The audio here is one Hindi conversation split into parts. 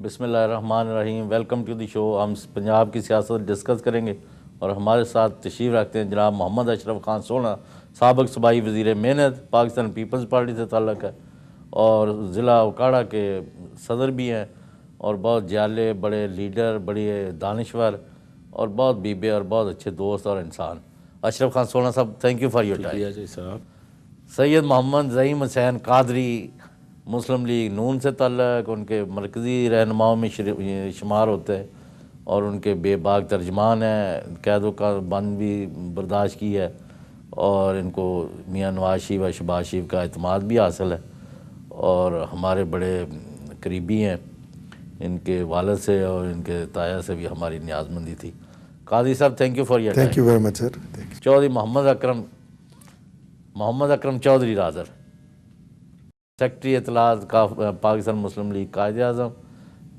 बिस्मिल्लाहिर्रहमानिर्रहीम। Welcome to the show. हम पंजाब की सियासत डिस्कस करेंगे और हमारे साथ तशरीफ़ रखते हैं जनाब मोहम्मद अशरफ खान सोना, साबिक़ सूबाई वज़ीर मेहनत, पाकिस्तान पीपल्स पार्टी से ताल्लुक़ है और ज़िला उकाड़ा के सदर भी हैं और बहुत जाले बड़े लीडर, बड़े दानिश्वर और बहुत बीबे और बहुत अच्छे दोस्त और इंसान। अशरफ खान सोना साहब, thank you for your time. Syed Mohammad Zaheem Hussain Qadri, Muslim League Noon से ताल्लुक़, उनके मरकज़ी रहनुमाओं में शुमार होते हैं और उनके बेबाक तर्जमान हैं, कैदों का बंद भी बर्दाश्त की है और इनको मियाँ नवाज शरीफ व शहबाज शरीफ का एतमाद भी हासिल है और हमारे बड़े करीबी हैं। इनके वालिद से और इनके ताया से भी हमारी न्याज़मंदी थी। कादी साहब, thank you for your time. Thank you very much sir. Chaudhry Mohammad Akram Chaudhry रादर, सेक्रेटरी इत्तलात का पाकिस्तान मुस्लिम लीग कायद आज़म,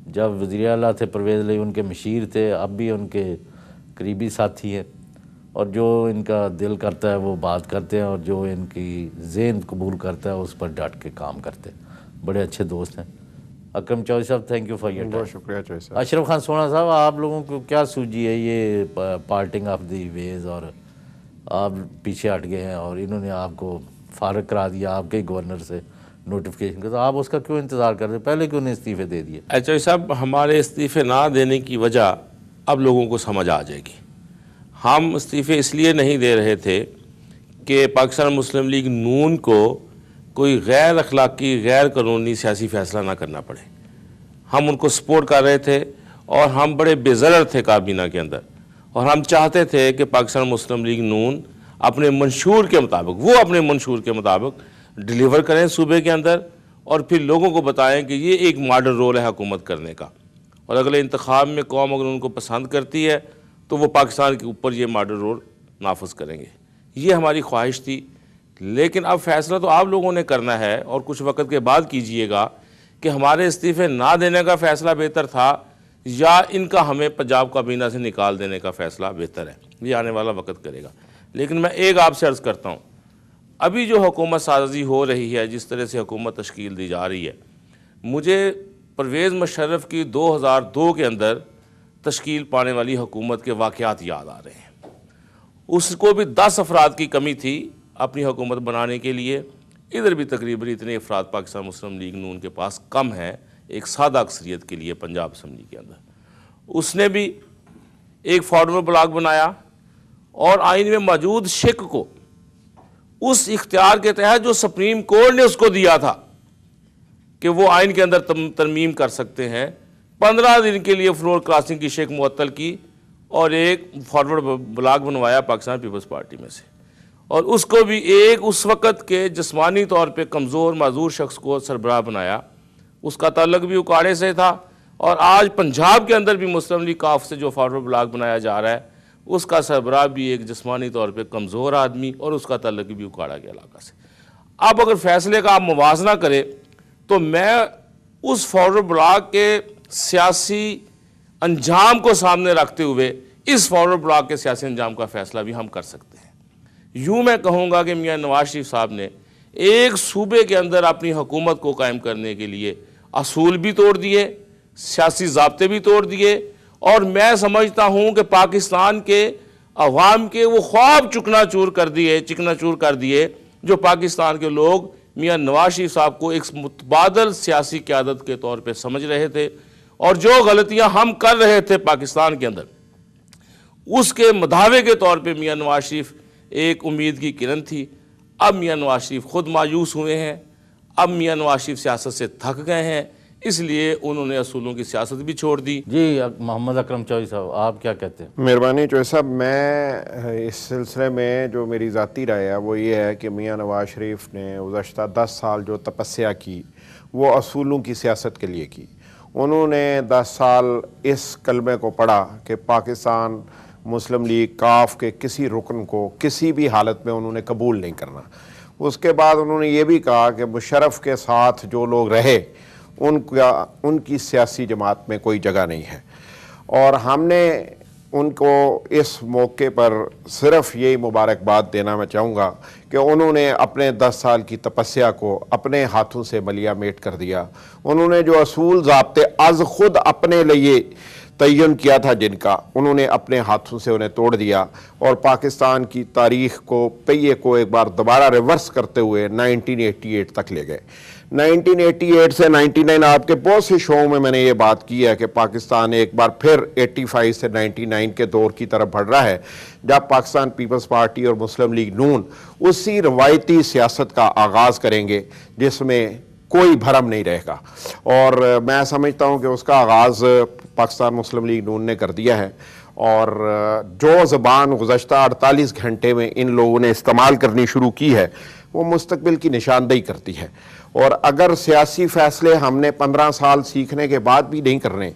जब वज़ीर आला थे परवेज़ इलाही उनके मशीर थे, अब भी उनके करीबी साथी हैं और जो इनका दिल करता है वो बात करते हैं और जो इनकी ज़हन कबूल करता है उस पर डट के काम करते हैं। बड़े अच्छे दोस्त हैं। अकरम चौधरी साहब, thank you for your time. बहुत शुक्रिया चौधरी साहब। अशरफ खान सोना साहब, आप लोगों को क्या सूझी है ये पार्टिंग ऑफ दी वेज और आप पीछे हट गए हैं और इन्होंने आपको फारग करा दिया आपके गवर्नर से नोटिफिकेशन का, तो आप उसका क्यों इंतज़ार कर रहे, पहले क्यों नहीं इस्तीफ़े दे दिए? चौधरी साहब, हमारे इस्तीफ़े ना देने की वजह अब लोगों को समझ आ जाएगी। हम इस्तीफ़े इसलिए नहीं दे रहे थे कि पाकिस्तान मुस्लिम लीग नून को कोई गैर अखलाकी गैर कानूनी सियासी फ़ैसला ना करना पड़े। हम उनको सपोर्ट कर रहे थे और हम बड़े बेज़रर थे काबीना के अंदर और हम चाहते थे कि पाकिस्तान मुस्लिम लीग नून अपने मंशूर के मुताबिक डिलीवर करें सूबे के अंदर और फिर लोगों को बताएं कि ये एक मॉडर्न रोल है हुकूमत करने का और अगले इंतखाब में कौम अगर उनको पसंद करती है तो वो पाकिस्तान के ऊपर ये मॉडर्न रोल नाफिज करेंगे। ये हमारी ख्वाहिश थी, लेकिन अब फैसला तो आप लोगों ने करना है और कुछ वक्त के बाद कीजिएगा कि हमारे इस्तीफ़े ना देने का फ़ैसला बेहतर था या इनका हमें पंजाब काबीना से निकाल देने का फ़ैसला बेहतर है। ये आने वाला वक्त करेगा। लेकिन मैं एक आपसे अर्ज़ करता हूँ, अभी जो हुकूमत साजी हो रही है, जिस तरह से हुकूमत तश्कील दी जा रही है, मुझे परवेज़ मुशर्रफ की 2002 के अंदर तश्कील पाने वाली हुकूमत के वाक़यात याद आ रहे हैं। उसको भी 10 अफराद की कमी थी अपनी हुकूमत बनाने के लिए। इधर भी तकरीबन इतने अफराद पाकिस्तान मुस्लिम लीग नून के पास कम है एक सादा अक्सरियत के लिए पंजाब असम्बली के अंदर। उसने भी एक फॉर्मल ब्लॉक बनाया और आइन में मौजूद शिक को उस इख्तियार के तहत जो सुप्रीम कोर्ट ने उसको दिया था कि वो आइन के अंदर तरमीम कर सकते हैं, 15 दिन के लिए फ्लोर क्रॉसिंग की शेक मुअत्तल की और एक फॉरवर्ड ब्लॉक बनवाया पाकिस्तान पीपल्स पार्टी में से और उसको भी एक उस वक़्त के जिस्मानी तौर पे कमज़ोर माजूर शख्स को सरबराह बनाया। उसका ताल्लुक भी उकाड़े से था और आज पंजाब के अंदर भी मुस्लिम लीग काफ से जो फॉरवर्ड ब्लॉक बनाया जा रहा है उसका सरबराह भी एक जिस्मानी तौर पे कमज़ोर आदमी और उसका ताल्लुक भी उकाड़ा के इलाका से। अब अगर फैसले का आप मुवाजना करें तो मैं उस फॉरवर्ड ब्लॉक के सियासी अंजाम को सामने रखते हुए इस फॉरवर्ड ब्लॉक के सियासी अंजाम का फ़ैसला भी हम कर सकते हैं। यूँ मैं कहूँगा कि मियाँ नवाज शरीफ साहब ने एक सूबे के अंदर अपनी हुकूमत को कायम करने के लिए असूल भी तोड़ दिए, सियासी ज़ाब्ते भी तोड़ दिए और मैं समझता हूँ कि पाकिस्तान के अवाम के वो ख्वाब चिकनाचूर कर दिए जो पाकिस्तान के लोग मियाँ नवाज शरीफ साहब को एक मुतबादल सियासी क़यादत के तौर पे समझ रहे थे और जो गलतियाँ हम कर रहे थे पाकिस्तान के अंदर उसके मधावे के तौर पे मियाँ नवाज शरीफ एक उम्मीद की किरण थी। अब मियाँ नवाज शरीफ खुद मायूस हुए हैं, अब मियाँ नवाज शरीफ सियासत से थक गए हैं, इसलिए उन्होंने असूलों की सियासत भी छोड़ दी। जी मोहम्मद अकरम चौधरी साहब, आप क्या कहते हैं? मेहरबानी चौधरी साहब, मैं इस सिलसिले में जो मेरी ज़ाती राय है वो ये है कि मियाँ नवाज शरीफ ने गुज़श्ता 10 साल जो तपस्या की वो असूलों की सियासत के लिए की। उन्होंने 10 साल इस कलमे को पढ़ा कि पाकिस्तान मुस्लिम लीग काफ के किसी रुकन को किसी भी हालत में उन्होंने कबूल नहीं करना। उसके बाद उन्होंने ये भी कहा कि मुशर्रफ के साथ जो लोग रहे उनकी सियासी जमात में कोई जगह नहीं है और हमने उनको इस मौके पर सिर्फ यही मुबारकबाद देना मैं चाहूँगा कि उन्होंने अपने 10 साल की तपस्या को अपने हाथों से मलिया मेट कर दिया। उन्होंने जो असूल ज़ाब्ते आज खुद अपने लिए तयन किया था जिनका, उन्होंने अपने हाथों से उन्हें तोड़ दिया और पाकिस्तान की तारीख को पहिए को एक बार दोबारा रिवर्स करते हुए 1988 तक ले गए। 1988 से 99 आपके बहुत से शो में मैंने ये बात की है कि पाकिस्तान एक बार फिर 85 से 99 के दौर की तरफ बढ़ रहा है, जब पाकिस्तान पीपल्स पार्टी और मुस्लिम लीग नून उसी रवायती सियासत का आगाज़ करेंगे जिसमें कोई भरम नहीं रहेगा। और मैं समझता हूँ कि उसका आगाज़ पाकिस्तान मुस्लिम लीग नून ने कर दिया है और जो ज़बान गुज़श्ता 48 घंटे में इन लोगों ने इस्तेमाल करनी शुरू की है वो मुस्तकबिल की निशानदेही करती है। और अगर सियासी फ़ैसले हमने 15 साल सीखने के बाद भी नहीं करने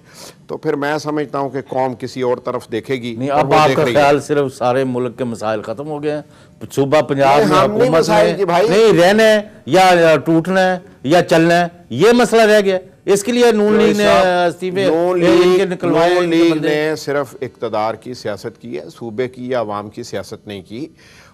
तो फिर मैं समझता हूँ कि कौम किसी और तरफ देखेगी। नहीं, अब आपका ख्याल सिर्फ सारे मुल्क के मसाइल ख़त्म हो गए हैं, सूबा पंजाब में हुकूमत में नहीं रहना है या टूटना है या चलना है, ये मसला रह गया। इसके लिए नून लीग ने इस्तीफे निकलवाए। नून लीग ने सिर्फ इक़्तिदार की सियासत की है, सूबे की या अवाम की सियासत नहीं की।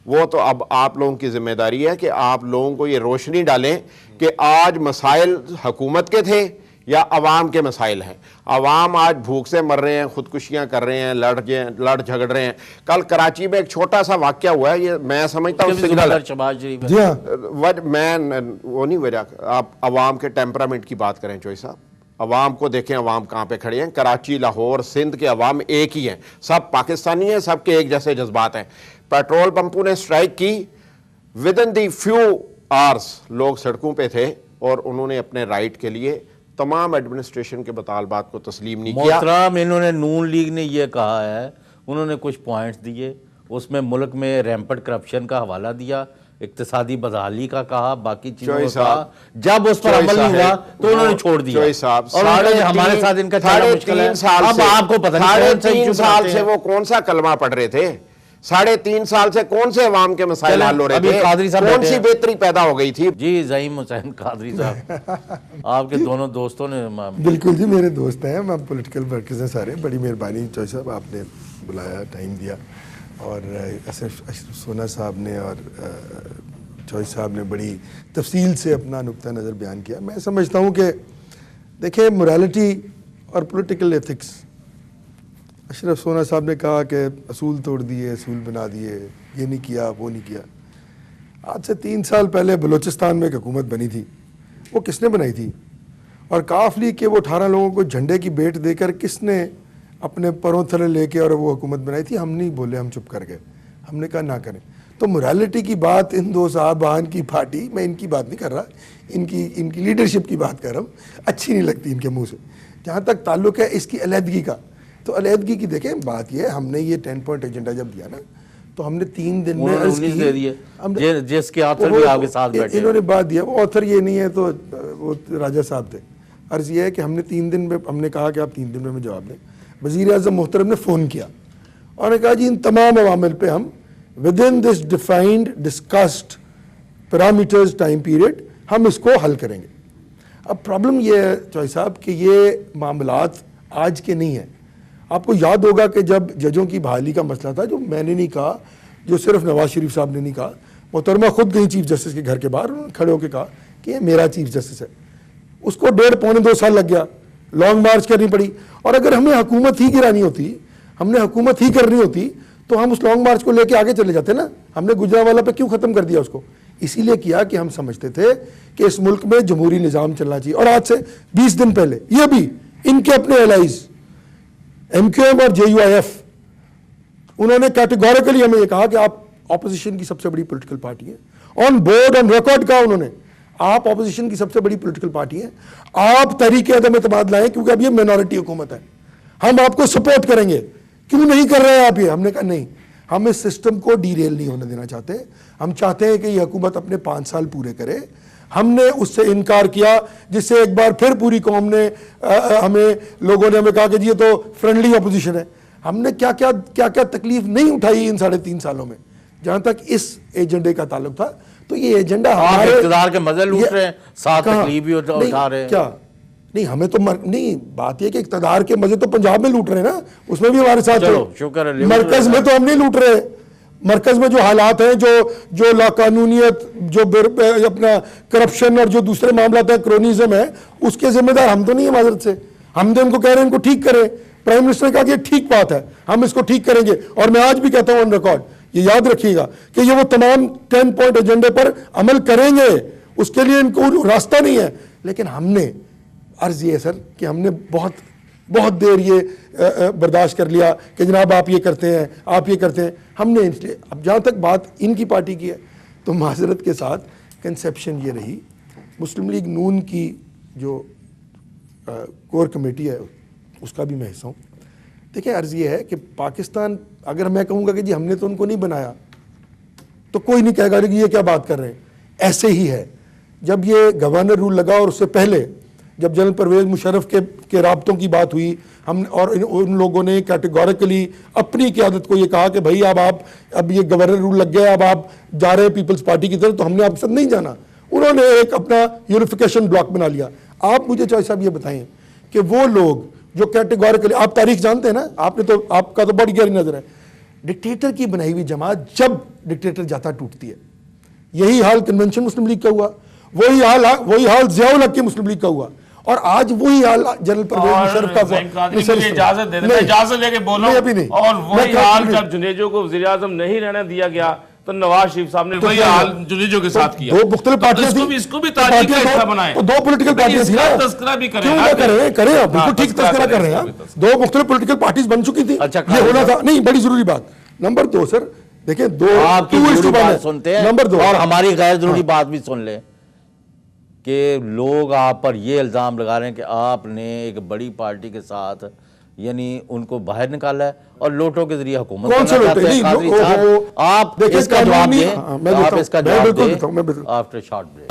वो तो अब आप लोगों की जिम्मेदारी है कि आप लोगों को ये रोशनी डालें कि आज मसाइल हुकूमत के थे या अवाम के मसाइल हैं। अवाम आज भूख से मर रहे हैं, खुदकुशियां कर रहे हैं, लड़ झगड़ रहे हैं। कल कराची में एक छोटा सा वाक़या हुआ है, ये मैं समझता हूँ सिग्नल मैं वो नहीं वजह। आप अवाम के टेम्परामेंट की बात करें चोई साहब, अवाम को देखें, अवाम कहाँ पे खड़े हैं। कराची, लाहौर, सिंध के अवाम एक ही हैं, सब पाकिस्तानी हैं, सबके एक जैसे जज्बात हैं। पेट्रोल पंपों ने स्ट्राइक की, with in the few hours लोग सड़कों पे थे और उन्होंने अपने राइट के लिए तमाम एडमिनिस्ट्रेशन के मुतालबात को तस्लीम नहीं किया। मोहतरम, इन्होंने नून लीग ने यह कहा है, उन्होंने कुछ पॉइंट्स दिए, उसमें मुल्क में रैम्पेंट करप्शन का हवाला दिया, इक्तिसादी बदहाली का कहा, बाकी चीजों का कहा। जब उस पर अमल नहीं हुआ तो उन्होंने छोड़ दिया। और हमारे साथ इनका चलना मुश्किल है। अब आपको पता नहीं 3.5 साल से वो कौन सा कलमा पढ़ रहे थे, 3.5 साल से कौन से अवाम के मसाइल हल हो रहे थे, कौन सी बेहतरी पैदा हो गई थी। जी ज़हीम हुसैन कादरी साहब, आपके दोनों दोस्तों ने। बिल्कुल जी, मेरे दोस्त हैं, मैं पॉलिटिकल वर्कर्स हैं सारे। बड़ी मेहरबानी चौई साहब, आपने बुलाया, टाइम दिया, और अशरफ सोना साहब ने और चौई साहब ने बड़ी तफसील से अपना नुक्ता नज़र बयान किया। मैं समझता हूँ कि देखिए, मोरालिटी और पॉलिटिकल एथिक्स, अशरफ सोना साहब ने कहा कि असूल तोड़ दिए, असूल बना दिए, ये नहीं किया, वो नहीं किया। आज से 3 साल पहले बलूचिस्तान में एक हुकूमत बनी थी, वो किसने बनाई थी? और काफ लीग के वो 18 लोगों को झंडे की भेंट देकर किसने अपने परों थले लेके और वो हुकूमत बनाई थी? हम नहीं बोले, हम चुप कर गए, हमने कहा ना करें। तो मोरालिटी की बात इन दो साहबान की पार्टी, मैं इनकी बात नहीं कर रहा, इनकी लीडरशिप की बात कर रहा हूँ, अच्छी नहीं लगती इनके मुँह से। जहाँ तक ताल्लुक़ है इसकी अलहदगी का, तो अलहदगी की देखें बात ये है, हमने ये 10 पॉइंट एजेंडा जब दिया ना, तो हमने 3 दिन में दे दिए, जिसके ऑथर भी आपके साथ बैठे, इन्होंने बात दिया। वो ऑथर ये नहीं है, तो वो राजा साहब थे। अर्ज़ ये है कि हमने 3 दिन में, हमने कहा कि आप 3 दिन में जवाब दें। वज़ीर आज़म मोहतरम ने फ़ोन किया और ने कहा जी इन तमाम अवामिल पे हम with in this defined discussed parameters time period हम इसको हल करेंगे। अब प्रॉब्लम ये है चौई साहब कि ये मामलात आज के नहीं हैं। आपको याद होगा कि जब जजों की बहाली का मसला था, जो मैंने नहीं कहा, जो सिर्फ नवाज शरीफ साहब ने नहीं कहा, मोहतरमा खुद गई चीफ जस्टिस के घर के बाहर, उन्होंने खड़े होकर कहा कि ये मेरा चीफ जस्टिस है। उसको 1.5-2 साल लग गया, लॉन्ग मार्च करनी पड़ी। और अगर हमें हुकूमत ही गिरानी होती, हमने हुकूमत ही करनी होती, तो हम उस लॉन्ग मार्च को लेके आगे चले जाते ना। हमने गुजरांवाला पे क्यों ख़त्म कर दिया उसको? इसीलिए किया कि हम समझते थे कि इस मुल्क में जमहूरी निज़ाम चलना चाहिए। और आज से 20 दिन पहले ये भी इनके अपने एलाइज MQM और JUIF, उन्होंने कैटेगोरिकली हमें ये कहा कि आप ऑपोजिशन की सबसे बड़ी पॉलिटिकल पार्टी हैं। ऑन बोर्ड, ऑन रिकॉर्ड कहा उन्होंने, आप ऑपोजिशन की सबसे बड़ी पॉलिटिकल पार्टी हैं, आप तरीके अदम एतमाद लाएं क्योंकि अब ये मिनॉरिटी हुकूमत है, हम आपको सपोर्ट करेंगे। क्यों नहीं कर रहे हैं आप ये? हमने कहा नहीं, हम इस सिस्टम को डीरेल नहीं होने देना चाहते। हम चाहते हैं कि ये हुकूमत अपने 5 साल पूरे करे। हमने उससे इनकार किया, जिससे एक बार फिर पूरी कौम ने लोगों ने हमें कहा कि जी ये तो फ्रेंडली अपोजिशन है। हमने क्या क्या तकलीफ नहीं उठाई इन 3.5 सालों में। जहां तक इस एजेंडे का ताल्लुक था, तो ये एजेंडा हमारे इक़्तिदार के मजे लूट रहे हैं, साथ तकलीफ भी उठा रहे हैं। क्या नहीं हमें तो नहीं, बात ये कि इक़्तिदार के मजे तो पंजाब में लूट रहे हैं ना, उसमें भी हमारे साथ चलो, थे। शुक्र है, मरकज में तो हम नहीं लूट रहे। मरकज में जो हालात हैं, जो लाकानूनियत, जो अपना करप्शन और जो दूसरे मामला है, क्रोनिज्म है, उसके जिम्मेदार हम तो नहीं है माजरत से। हम तो उनको कह रहे हैं इनको ठीक करें। प्राइम मिनिस्टर ने कहा कि ये ठीक बात है, हम इसको ठीक करेंगे। और मैं आज भी कहता हूं ऑन रिकॉर्ड, ये याद रखिएगा कि ये वो तमाम 10 पॉइंट एजेंडे पर अमल करेंगे, उसके लिए इनको रास्ता नहीं है। लेकिन हमने अर्ज ये है सर कि हमने बहुत देर ये बर्दाश्त कर लिया कि जनाब आप ये करते हैं, आप ये करते हैं। हमने इसलिए, अब जहाँ तक बात इनकी पार्टी की है, तो माजरत के साथ कंसेप्शन ये रही, मुस्लिम लीग नून की जो कोर कमेटी है उसका भी मैं हिस्सा हूँ। देखिए अर्ज ये है कि पाकिस्तान, अगर मैं कहूँगा कि जी हमने तो उनको नहीं बनाया, तो कोई नहीं कहेगा कि ये क्या बात कर रहे हैं। ऐसे ही है, जब ये गवर्नर रूल लगा और उससे पहले जब जनरल परवेज मुशर्रफ के राब्तों की बात हुई, हम और उन लोगों ने कैटेगोरिकली अपनी क़यादत को ये कहा कि भाई अब ये गवर्नर रूल लग गया, अब आप जा रहे हैं पीपल्स पार्टी की तरफ, तो हमने आपके साथ नहीं जाना। उन्होंने एक अपना यूनिफिकेशन ब्लॉक बना लिया। आप मुझे चौधरी साहब ये बताएं कि वो लोग जो कैटेगोरिकली, आप तारीख जानते हैं ना, आपका तो बड़ी गहरी नजर है, डिक्टेटर की बनाई हुई जमात जब डिक्टेटर जाता टूटती है। यही हाल कन्वेंशन मुस्लिम लीग का हुआ, वही हाल ज़ियाउल हक की मुस्लिम लीग का हुआ, और आज वही हाल जनरल परवेज मुशर्रफ का हुआ। इजाजत दे दें, इजाजत लेके बोलो। अभी नहीं। और वही हाल जब जुनेजो को वज़ीर आज़म नहीं रहने दिया गया, तो नवाज शरीफ साहब ने वही हाल जुनेजो के साथ किया। दो मुख्तलिफ पार्टियां थी, इसको भी तारीख का हिस्सा बनाएं। तो दो पॉलिटिकल पार्टियां थी ना, तस्करा भी करें, क्यों ना करें आप बिल्कुल ठीक तस्करा कर रहे हैं। दो मुख्तलिफ पॉलिटिकल पार्टीज बन चुकी थी, ये होना था नहीं। बड़ी जरूरी बात। नंबर 2 सर, देखिए सुनते हैं नंबर 2 और हमारी गैर जरूरी बात भी सुन ले कि लोग आप पर ये इल्ज़ाम लगा रहे हैं कि आपने एक बड़ी पार्टी के साथ यानी उनको बाहर निकाला है और लोटों के जरिए हुकूमत कौन से लोटे? आप इसका जवाब दें आफ्टर शॉर्ट ब्रेक।